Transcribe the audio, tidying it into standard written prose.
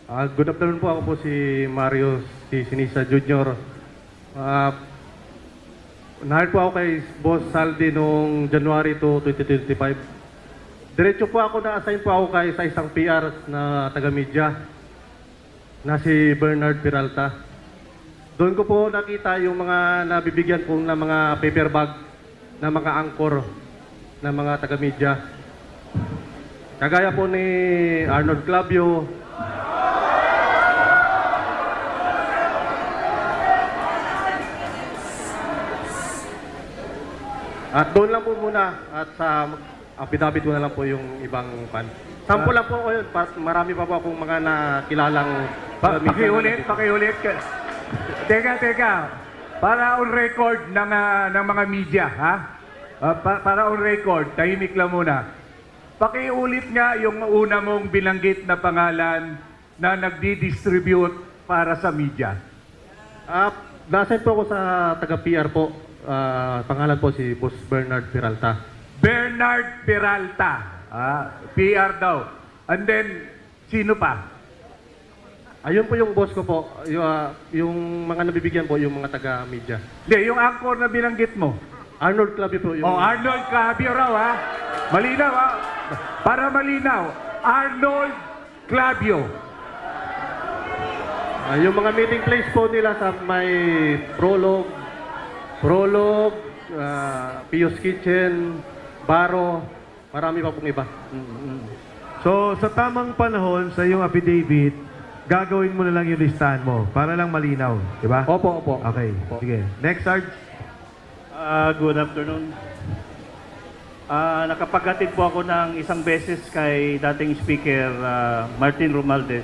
Good afternoon po. Ako po si Mario si Sinisa Jr. Na-hire po ako kay Boss Saldi noong January 2, 2025. Diretso po ako na-assign po ako kay sa isang PR na taga-media na si Bernard Peralta. Doon ko po nakita yung mga nabibigyan ko ng mga paper bag na mga angkor na mga taga-media. Kagaya po ni Arnold Clavio, at doon lang po muna at sa affidavit ko na lang po yung ibang pan. Sample lang po ako yun. Marami pa po akong mga nakilalang... Pakiulit. Teka. Para on record ng mga media, ha? Para on record, tahimik lang muna. Pakiulit nga yung una mong binanggit na pangalan na nagdi-distribute para sa media. Nasend po ako sa taga-PR po. Pangalan po si Boss Bernard Peralta. Bernard Peralta. PR daw. And then, sino pa? Ayun po yung boss ko po. Yung mga nabibigyan po, yung mga taga-media. Hindi, yung anchor na binanggit mo. Arnold Clavio po. Yung... Arnold Clavio raw, ha? Malinaw, ha? Para malinaw, Arnold Clavio. Yung mga meeting place po nila sa may Prologue, Pius Kitchen, Baro, marami pa pong iba. So, sa tamang panahon, sa iyong affidavit, gagawin mo na lang yung listahan mo para lang malinaw. Di ba? Opo. Okay, Opo. sige. Next, Sarge. Good afternoon. Nakapaghatid po ako ng isang beses kay dating Speaker Martin Romualdez